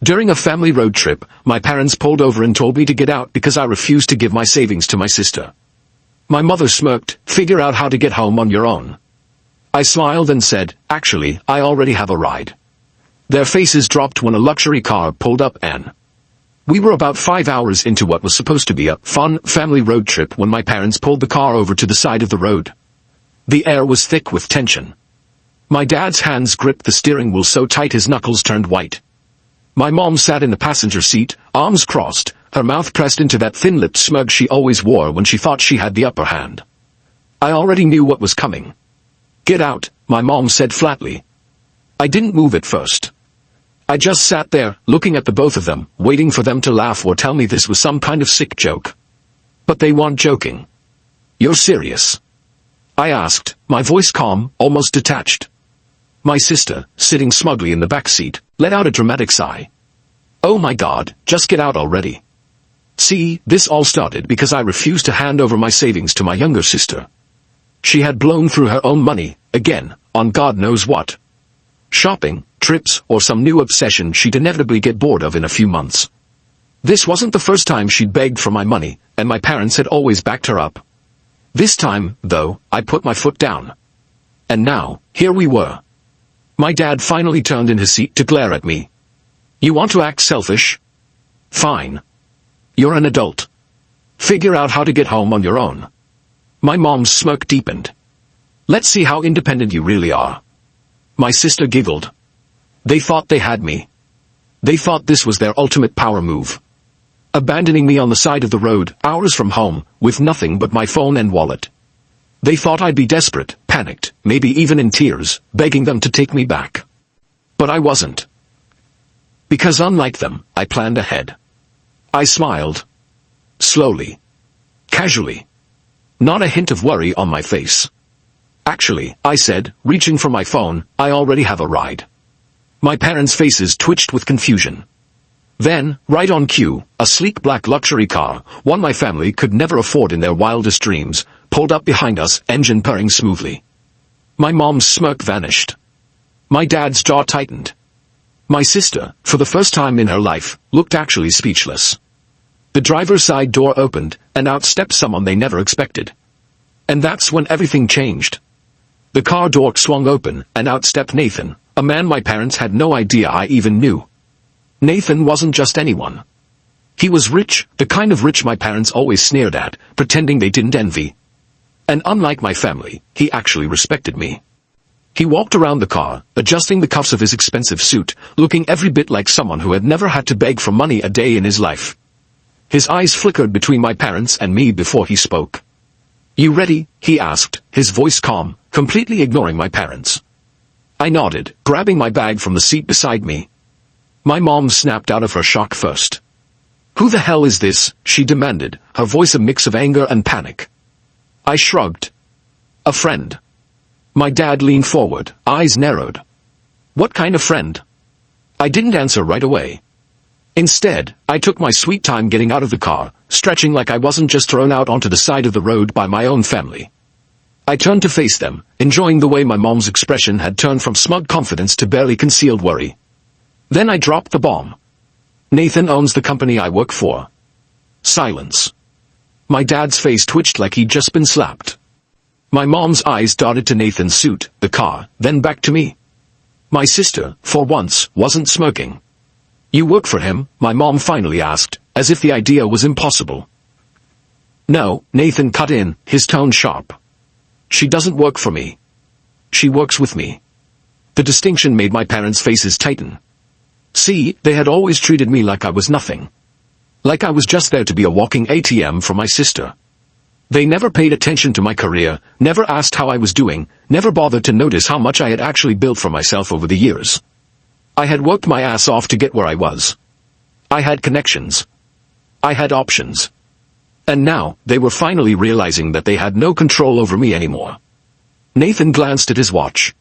During a family road trip, my parents pulled over and told me to get out because I refused to give my savings to my sister. My mother smirked, "Figure out how to get home on your own." I smiled and said, "Actually, I already have a ride." Their faces dropped when a luxury car pulled up and we were about 5 hours into what was supposed to be a fun family road trip when my parents pulled the car over to the side of the road. The air was thick with tension. My dad's hands gripped the steering wheel so tight his knuckles turned white. My mom sat in the passenger seat, arms crossed, her mouth pressed into that thin-lipped smirk she always wore when she thought she had the upper hand. I already knew what was coming. "Get out," my mom said flatly. I didn't move at first. I just sat there, looking at the both of them, waiting for them to laugh or tell me this was some kind of sick joke. But they weren't joking. "You're serious?" I asked, my voice calm, almost detached. My sister, sitting smugly in the back seat, let out a dramatic sigh. "Oh my God, just get out already." See, this all started because I refused to hand over my savings to my younger sister. She had blown through her own money, again, on God knows what. Shopping, trips, or some new obsession she'd inevitably get bored of in a few months. This wasn't the first time she'd begged for my money, and my parents had always backed her up. This time, though, I put my foot down. And now, here we were. My dad finally turned in his seat to glare at me. "You want to act selfish? Fine. You're an adult. Figure out how to get home on your own." My mom's smirk deepened. "Let's see how independent you really are." My sister giggled. They thought they had me. They thought this was their ultimate power move. Abandoning me on the side of the road, hours from home, with nothing but my phone and wallet. They thought I'd be desperate, panicked, maybe even in tears, begging them to take me back. But I wasn't. Because unlike them, I planned ahead. I smiled. Slowly. Casually. Not a hint of worry on my face. "Actually," I said, reaching for my phone, "I already have a ride." My parents' faces twitched with confusion. Then, right on cue, a sleek black luxury car, one my family could never afford in their wildest dreams, pulled up behind us, engine purring smoothly. My mom's smirk vanished. My dad's jaw tightened. My sister, for the first time in her life, looked actually speechless. The driver's side door opened, and out stepped someone they never expected. And that's when everything changed. The car door swung open, and out stepped Nathan, a man my parents had no idea I even knew. Nathan wasn't just anyone. He was rich, the kind of rich my parents always sneered at, pretending they didn't envy. And unlike my family, he actually respected me. He walked around the car, adjusting the cuffs of his expensive suit, looking every bit like someone who had never had to beg for money a day in his life. His eyes flickered between my parents and me before he spoke. "You ready?" he asked, his voice calm, completely ignoring my parents. I nodded, grabbing my bag from the seat beside me. My mom snapped out of her shock first. "Who the hell is this?" she demanded, her voice a mix of anger and panic. I shrugged. "A friend." My dad leaned forward, eyes narrowed. "What kind of friend?" I didn't answer right away. Instead, I took my sweet time getting out of the car, stretching like I wasn't just thrown out onto the side of the road by my own family. I turned to face them, enjoying the way my mom's expression had turned from smug confidence to barely concealed worry. Then I dropped the bomb. "Nathan owns the company I work for." Silence. My dad's face twitched like he'd just been slapped. My mom's eyes darted to Nathan's suit, the car, then back to me. My sister, for once, wasn't smirking. "You work for him?" my mom finally asked, as if the idea was impossible. "No," Nathan cut in, his tone sharp. "She doesn't work for me. She works with me." The distinction made my parents' faces tighten. See, they had always treated me like I was nothing. Like I was just there to be a walking ATM for my sister. They never paid attention to my career, never asked how I was doing, never bothered to notice how much I had actually built for myself over the years. I had worked my ass off to get where I was. I had connections. I had options. And now, they were finally realizing that they had no control over me anymore. Nathan glanced at his watch.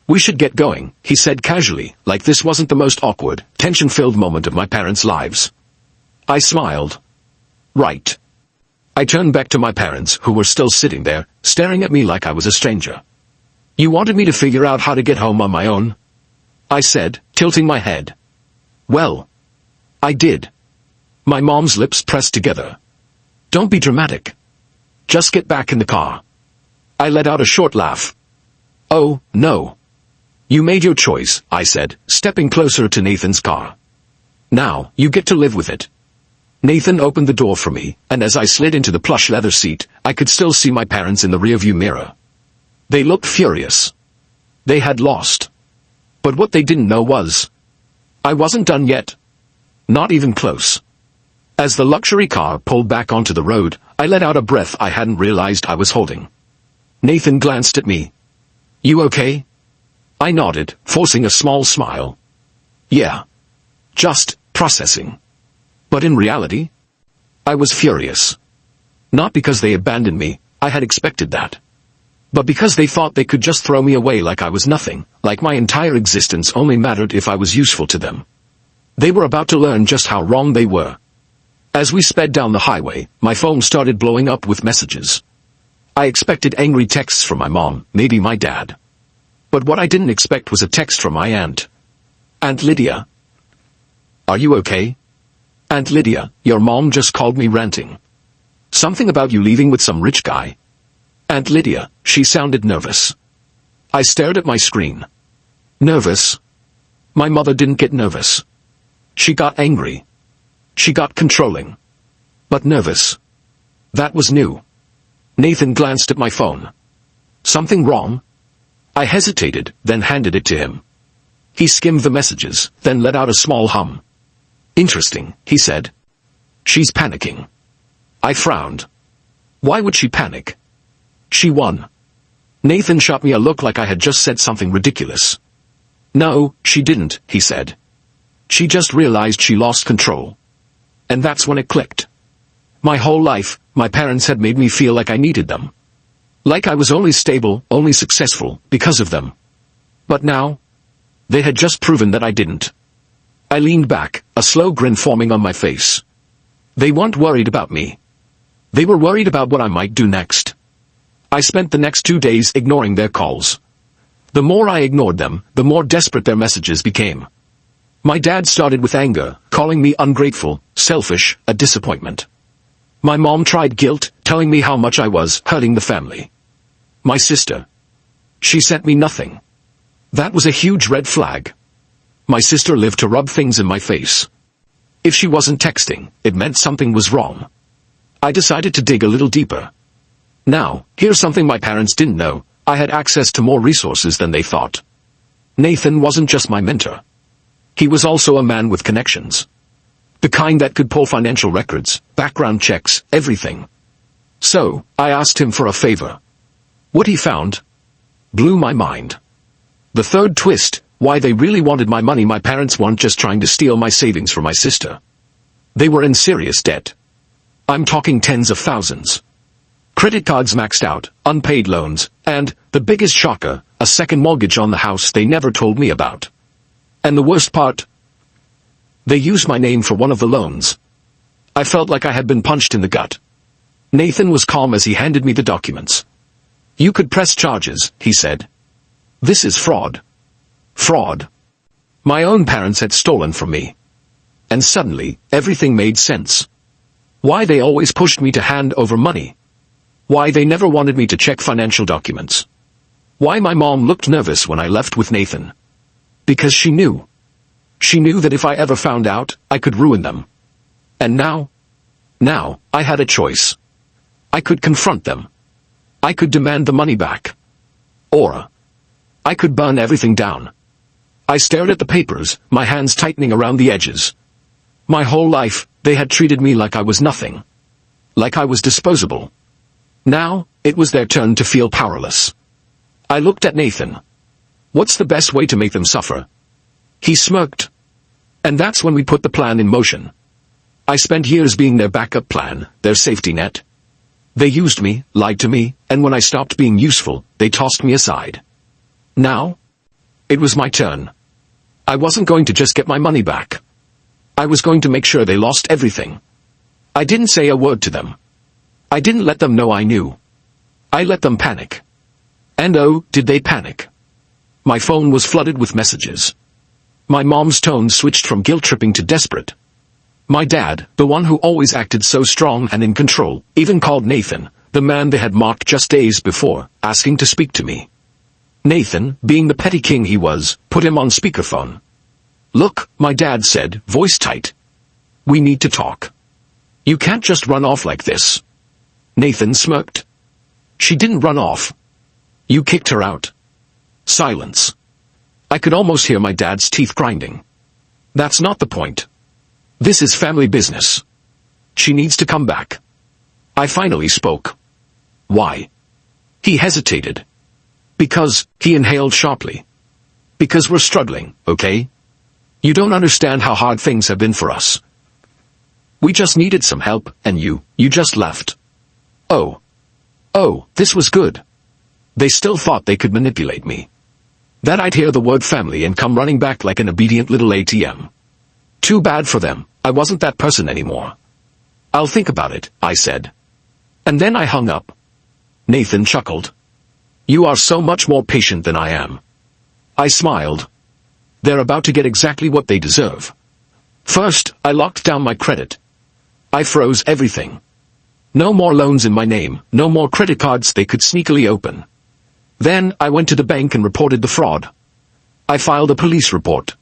"We should get going," he said casually, like this wasn't the most awkward, tension-filled moment of my parents' lives. I smiled. "Right." I turned back to my parents, who were still sitting there, staring at me like I was a stranger. "You wanted me to figure out how to get home on my own?" I said, tilting my head. "Well, I did. My mom's lips pressed together. Don't be dramatic. Just get back in the car. I let out a short laugh. Oh, no. You made your choice, I said, stepping closer to Nathan's car. Now, you get to live with it. Nathan opened the door for me, and as I slid into the plush leather seat, I could still see my parents in the rearview mirror. They looked furious. They had lost. But what they didn't know was, I wasn't done yet. Not even close. As the luxury car pulled back onto the road, I let out a breath I hadn't realized I was holding. Nathan glanced at me. You okay? I nodded, forcing a small smile. Yeah. Just processing. But in reality, I was furious. Not because they abandoned me, I had expected that. But because they thought they could just throw me away like I was nothing, like my entire existence only mattered if I was useful to them. They were about to learn just how wrong they were. As we sped down the highway, my phone started blowing up with messages. I expected angry texts from my mom, maybe my dad. But what I didn't expect was a text from my aunt. Aunt Lydia. Are you okay? Aunt Lydia, your mom just called me ranting. Something about you leaving with some rich guy. Aunt Lydia, she sounded nervous. I stared at my screen. Nervous? My mother didn't get nervous. She got angry. She got controlling. But nervous. That was new. Nathan glanced at my phone. Something wrong? I hesitated, then handed it to him. He skimmed the messages, then let out a small hum. Interesting, he said. She's panicking. I frowned. Why would she panic? She won. Nathan shot me a look like I had just said something ridiculous. No, she didn't, he said. She just realized she lost control. And that's when it clicked. My whole life, my parents had made me feel like I needed them. Like I was only stable, only successful, because of them. But now, they had just proven that I didn't. I leaned back, a slow grin forming on my face. They weren't worried about me. They were worried about what I might do next. I spent the next 2 days ignoring their calls. The more I ignored them, the more desperate their messages became. My dad started with anger, calling me ungrateful, selfish, a disappointment. My mom tried guilt, telling me how much I was hurting the family. My sister. She sent me nothing. That was a huge red flag. My sister lived to rub things in my face. If she wasn't texting, it meant something was wrong. I decided to dig a little deeper. Now, here's something my parents didn't know. I had access to more resources than they thought. Nathan wasn't just my mentor. He was also a man with connections. The kind that could pull financial records, background checks, everything. So, I asked him for a favor. What he found blew my mind. The third twist, why they really wanted my money. My parents weren't just trying to steal my savings from my sister. They were in serious debt. I'm talking tens of thousands. Credit cards maxed out, unpaid loans, and, the biggest shocker, a second mortgage on the house they never told me about. And the worst part? They used my name for one of the loans. I felt like I had been punched in the gut. Nathan was calm as he handed me the documents. You could press charges, he said. This is fraud. Fraud. My own parents had stolen from me. And suddenly, everything made sense. Why they always pushed me to hand over money. Why they never wanted me to check financial documents. Why my mom looked nervous when I left with Nathan. Because she knew. She knew that if I ever found out, I could ruin them. And now, I had a choice. I could confront them. I could demand the money back. Or, I could burn everything down. I stared at the papers, my hands tightening around the edges. My whole life, they had treated me like I was nothing. Like I was disposable. Now, it was their turn to feel powerless. I looked at Nathan. What's the best way to make them suffer? He smirked. And that's when we put the plan in motion. I spent years being their backup plan, their safety net. They used me, lied to me, and when I stopped being useful, they tossed me aside. Now, it was my turn. I wasn't going to just get my money back. I was going to make sure they lost everything. I didn't say a word to them. I didn't let them know I knew. I let them panic. And oh, did they panic. My phone was flooded with messages. My mom's tone switched from guilt-tripping to desperate. My dad, the one who always acted so strong and in control, even called Nathan, the man they had mocked just days before, asking to speak to me. Nathan, being the petty king he was, put him on speakerphone. "Look," my dad said, voice tight. "We need to talk. You can't just run off like this." Nathan smirked. "She didn't run off. You kicked her out." Silence. I could almost hear my dad's teeth grinding. "That's not the point. This is family business. She needs to come back." I finally spoke. "Why?" He hesitated. "Because," he inhaled sharply. "Because we're struggling, okay? You don't understand how hard things have been for us. We just needed some help, and you just left." Oh, this was good. They still thought they could manipulate me. That I'd hear the word family and come running back like an obedient little ATM. Too bad for them, I wasn't that person anymore. "I'll think about it," I said. And then I hung up. Nathan chuckled. "You are so much more patient than I am." I smiled. They're about to get exactly what they deserve. First, I locked down my credit. I froze everything. No more loans in my name, no more credit cards they could sneakily open. Then, I went to the bank and reported the fraud. I filed a police report.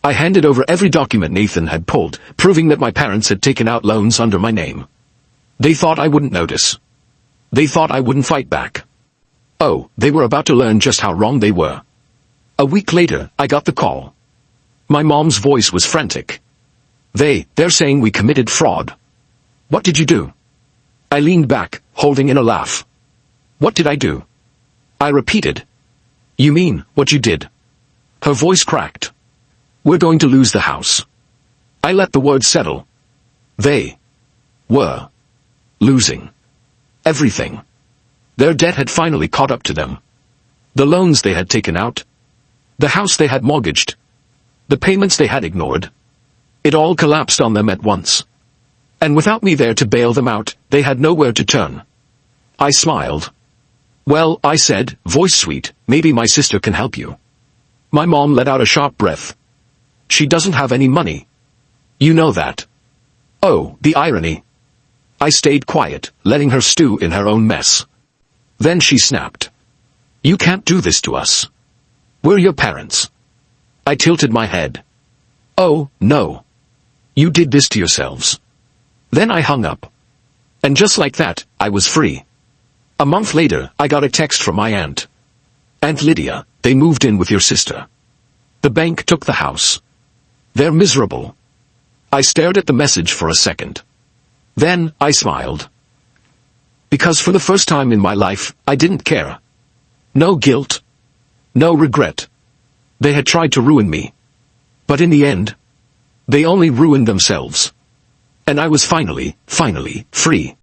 I handed over every document Nathan had pulled, proving that my parents had taken out loans under my name. They thought I wouldn't notice. They thought I wouldn't fight back. Oh, they were about to learn just how wrong they were. A week later, I got the call. My mom's voice was frantic. They're saying we committed fraud." "What did you do?" I leaned back, holding in a laugh. "What did I do?" I repeated. "You mean, what you did?" Her voice cracked. "We're going to lose the house." I let the words settle. They were losing everything. Their debt had finally caught up to them. The loans they had taken out. The house they had mortgaged. The payments they had ignored. It all collapsed on them at once. And without me there to bail them out, they had nowhere to turn. I smiled. "Well," I said, voice sweet, "maybe my sister can help you." My mom let out a sharp breath. "She doesn't have any money. You know that." Oh, the irony. I stayed quiet, letting her stew in her own mess. Then she snapped. "You can't do this to us. We're your parents." I tilted my head. "Oh, no. You did this to yourselves." Then I hung up. And just like that, I was free. A month later, I got a text from my aunt. "Aunt Lydia, they moved in with your sister. The bank took the house. They're miserable." I stared at the message for a second. Then, I smiled. Because for the first time in my life, I didn't care. No guilt. No regret. They had tried to ruin me. But in the end, they only ruined themselves. And I was finally free.